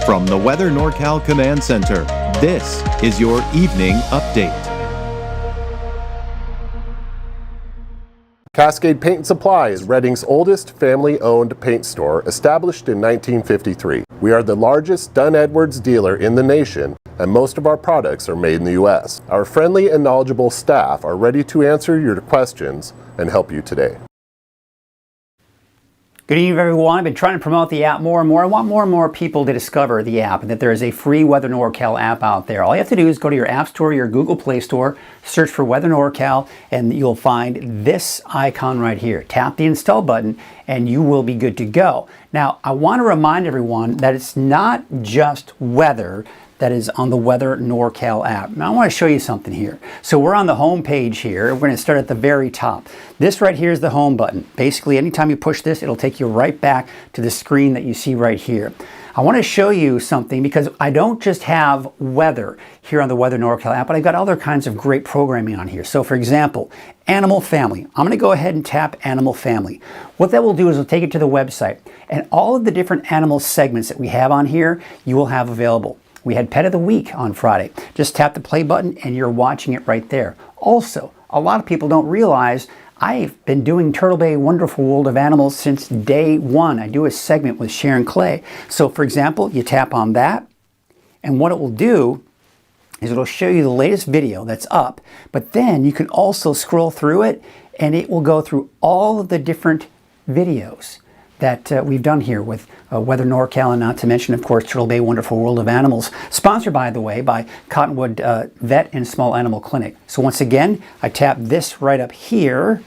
From the Weather NorCal Command Center, this is your Evening Update. Cascade Paint and Supply is Reading's oldest family-owned paint store, established in 1953. We are the largest Dunn Edwards dealer in the nation, and most of our products are made in the U.S. Our friendly and knowledgeable staff are ready to answer your questions and help you today. Good evening, everyone. I've been trying to promote the app more and more. I want more and more people to discover the app and that there is a free Weather NorCal app out there. All you have to do is go to your App Store, your Google Play Store, search for Weather NorCal, and you'll find this icon right here. Tap the install button and you will be good to go. Now, I want to remind everyone that it's not just weather that is on the Weather NorCal app. Now I want to show you something here. So we're on the home page here. We're going to start at the very top. This right here is the home button. Basically, anytime you push this, it'll take you right back to the screen that you see right here. I want to show you something because I don't just have weather here on the Weather NorCal app, but I've got other kinds of great programming on here. So for example, Animal Family. I'm going to go ahead and tap Animal Family. What that will do is it'll take it to the website, and all of the different animal segments that we have on here, you will have available. We had Pet of the Week on Friday. Just tap the play button and you're watching it right there. Also, a lot of people don't realize I've been doing Turtle Bay Wonderful World of Animals since day one. I do a segment with Sharon Clay. So for example, you tap on that, and what it will do is it'll show you the latest video that's up, but then you can also scroll through it and it will go through all of the different videos that we've done here with Weather NorCal, and not to mention, of course, Turtle Bay Wonderful World of Animals, sponsored, by the way, by Cottonwood Vet and Small Animal Clinic. So once again, I tap this right up here,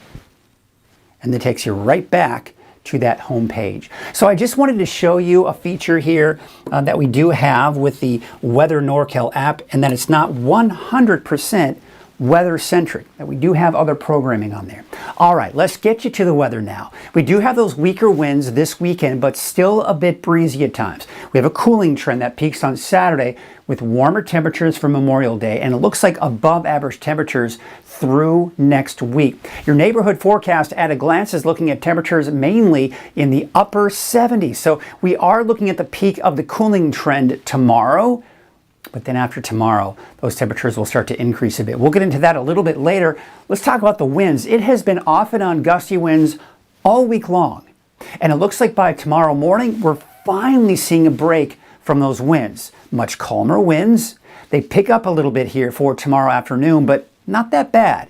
and it takes you right back to that home page. So I just wanted to show you a feature here that we do have with the Weather NorCal app, and that it's not 100% weather-centric, that we do have other programming on there. All right, let's get you to the weather now. We do have those weaker winds this weekend, but still a bit breezy at times. We have a cooling trend that peaks on Saturday with warmer temperatures for Memorial Day, and it looks like above average temperatures through next week. Your neighborhood forecast at a glance is looking at temperatures mainly in the upper 70s. So we are looking at the peak of the cooling trend tomorrow. But then after tomorrow, those temperatures will start to increase a bit. We'll get into that a little bit later. Let's talk about the winds. It has been off and on gusty winds all week long. And it looks like by tomorrow morning, we're finally seeing a break from those winds. Much calmer winds. They pick up a little bit here for tomorrow afternoon, but not that bad.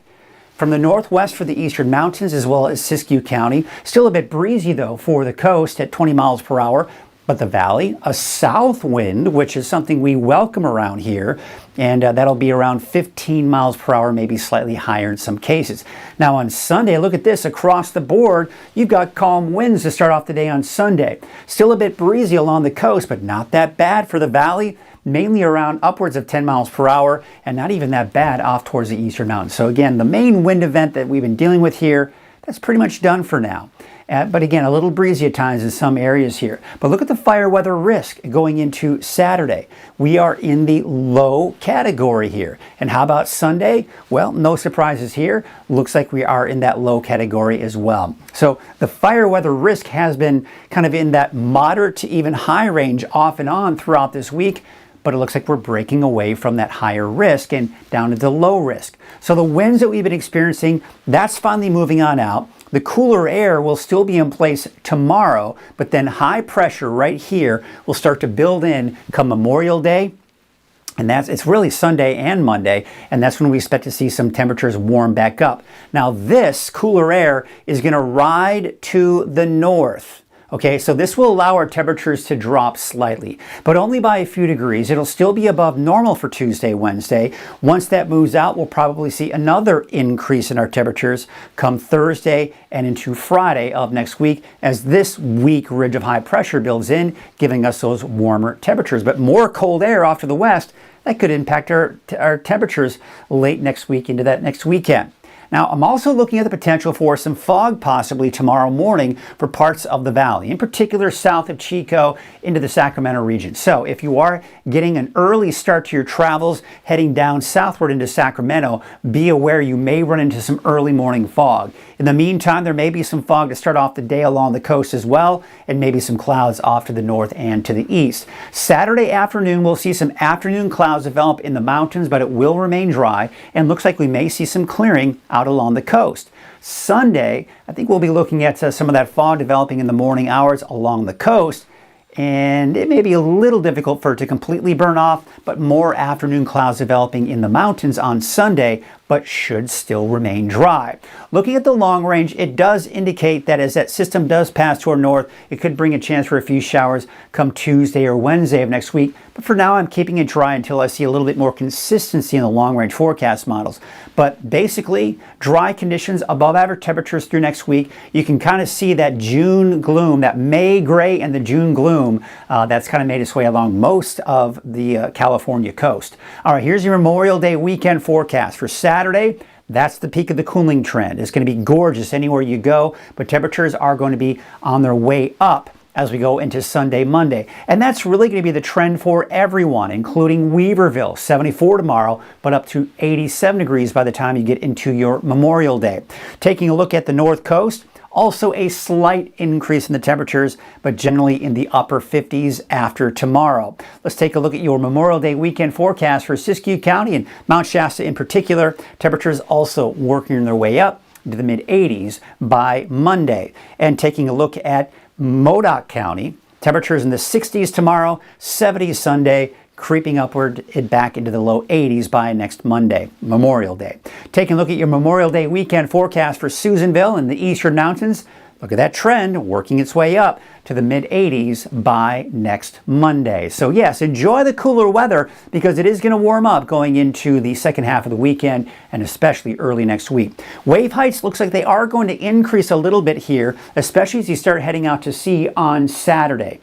From the northwest for the eastern mountains as well as Siskiyou County. Still a bit breezy though for the coast at 20 miles per hour. But the valley, a south wind, which is something we welcome around here, and that'll be around 15 miles per hour, maybe slightly higher in some cases. Now on Sunday, look at this, across the board, you've got calm winds to start off the day on Sunday. Still a bit breezy along the coast, but not that bad for the valley, mainly around upwards of 10 miles per hour, and not even that bad off towards the eastern mountains. So again, the main wind event that we've been dealing with here, that's pretty much done for now. But again, a little breezy at times in some areas here. But look at the fire weather risk going into Saturday. We are in the low category here. And how about Sunday? Well, no surprises here. Looks like we are in that low category as well. So the fire weather risk has been kind of in that moderate to even high range off and on throughout this week. But it looks like we're breaking away from that higher risk and down into low risk. So the winds that we've been experiencing, that's finally moving on out. The cooler air will still be in place tomorrow, but then high pressure right here will start to build in come Memorial Day. And it's really Sunday and Monday, and that's when we expect to see some temperatures warm back up. Now this cooler air is going to ride to the north. Okay, so this will allow our temperatures to drop slightly, but only by a few degrees. It'll still be above normal for Tuesday, Wednesday. Once that moves out, we'll probably see another increase in our temperatures come Thursday and into Friday of next week as this weak ridge of high pressure builds in, giving us those warmer temperatures. But more cold air off to the west, that could impact our temperatures late next week into that next weekend. Now, I'm also looking at the potential for some fog possibly tomorrow morning for parts of the valley, in particular south of Chico into the Sacramento region. So if you are getting an early start to your travels heading down southward into Sacramento, be aware you may run into some early morning fog. In the meantime, there may be some fog to start off the day along the coast as well, and maybe some clouds off to the north and to the east. Saturday afternoon, we'll see some afternoon clouds develop in the mountains, but it will remain dry, and looks like we may see some clearing out along the coast. Sunday, I think we'll be looking at some of that fog developing in the morning hours along the coast, and it may be a little difficult for it to completely burn off, but more afternoon clouds developing in the mountains on Sunday, but should still remain dry. Looking at the long range, it does indicate that as that system does pass toward north, it could bring a chance for a few showers come Tuesday or Wednesday of next week. But for now, I'm keeping it dry until I see a little bit more consistency in the long range forecast models. But basically, dry conditions, above average temperatures through next week. You can kind of see that June gloom, that May gray and the June gloom, that's kind of made its way along most of the California coast. All right, here's your Memorial Day weekend forecast for Saturday. That's the peak of the cooling trend. It's going to be gorgeous anywhere you go, but temperatures are going to be on their way up as we go into Sunday, Monday. And that's really going to be the trend for everyone, including Weaverville, 74 tomorrow, but up to 87 degrees by the time you get into your Memorial Day. Taking a look at the North Coast, also a slight increase in the temperatures, but generally in the upper 50s after tomorrow. Let's take a look at your Memorial Day weekend forecast for Siskiyou County and Mount Shasta in particular. Temperatures also working their way up into the mid-80s by Monday. And taking a look at Modoc County, temperatures in the 60s tomorrow, 70s Sunday, creeping upward back into the low 80s by next Monday, Memorial Day. Taking a look at your Memorial Day weekend forecast for Susanville in the eastern mountains. Look at that trend working its way up to the mid-80s by next Monday. So yes, enjoy the cooler weather because it is going to warm up going into the second half of the weekend and especially early next week. Wave heights looks like they are going to increase a little bit here, especially as you start heading out to sea on Saturday.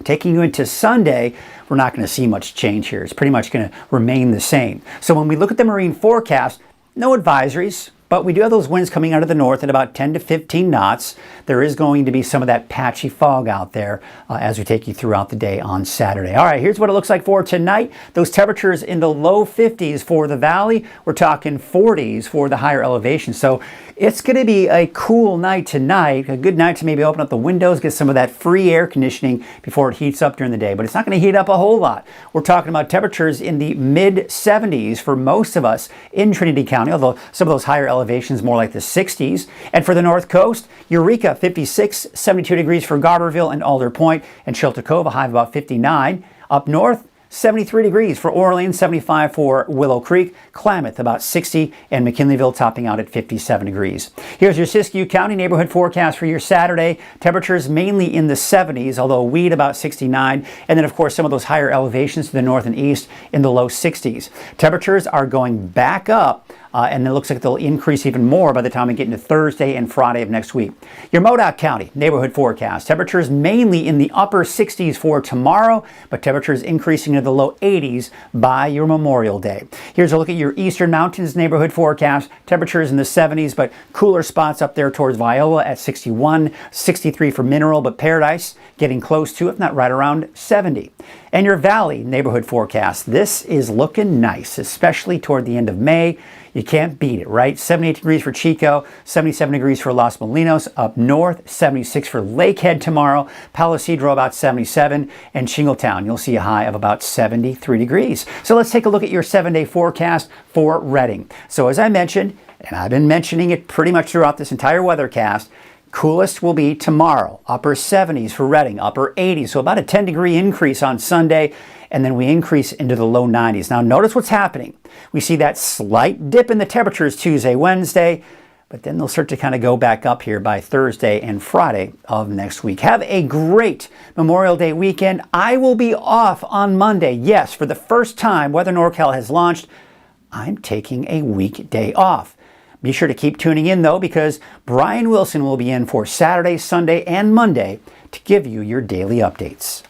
Taking you into Sunday, we're not going to see much change here. It's pretty much going to remain the same. So when we look at the marine forecast, no advisories, but we do have those winds coming out of the north at about 10 to 15 knots. There is going to be some of that patchy fog out there as we take you throughout the day on Saturday. All right, here's what it looks like for tonight. Those temperatures in the low 50s for the valley. We're talking 40s for the higher elevation. So it's going to be a cool night tonight, a good night to maybe open up the windows, get some of that free air conditioning before it heats up during the day. But it's not going to heat up a whole lot. We're talking about temperatures in the mid-70s for most of us in Trinity County, although some of those higher elevations more like the 60s. And for the North Coast, Eureka 56, 72 degrees for Garberville and Alder Point, and Chillicothe, a high of about 59. Up north, 73 degrees for Orleans, 75 for Willow Creek, Klamath about 60, and McKinleyville topping out at 57 degrees. Here's your Siskiyou County neighborhood forecast for your Saturday. Temperatures mainly in the 70s, although Weed about 69, and then of course some of those higher elevations to the north and east in the low 60s. Temperatures are going back up. And it looks like they'll increase even more by the time we get into Thursday and Friday of next week. Your Modoc County neighborhood forecast. Temperatures mainly in the upper 60s for tomorrow, but temperatures increasing into the low 80s by your Memorial Day. Here's a look at your Eastern Mountains neighborhood forecast. Temperatures in the 70s, but cooler spots up there towards Viola at 61, 63 for Mineral, but Paradise getting close to, if not right around, 70. And your Valley neighborhood forecast. This is looking nice, especially toward the end of May. You can't beat it, right? 78 degrees for Chico, 77 degrees for Los Molinos. Up north, 76 for Lakehead tomorrow. Palo Cedro about 77. And Shingletown, you'll see a high of about 73 degrees. So let's take a look at your 7-day forecast for Redding. So as I mentioned, and I've been mentioning it pretty much throughout this entire weathercast, coolest will be tomorrow. Upper 70s for Redding, upper 80s. So about a 10-degree increase on Sunday. And then we increase into the low 90s. Now notice what's happening. We see that slight dip in the temperatures Tuesday, Wednesday, but then they'll start to kind of go back up here by Thursday and Friday of next week. Have a great Memorial Day weekend. I will be off on Monday. Yes, for the first time, Weather NorCal has launched, I'm taking a weekday off. Be sure to keep tuning in though, because Brian Wilson will be in for Saturday, Sunday, and Monday to give you your daily updates.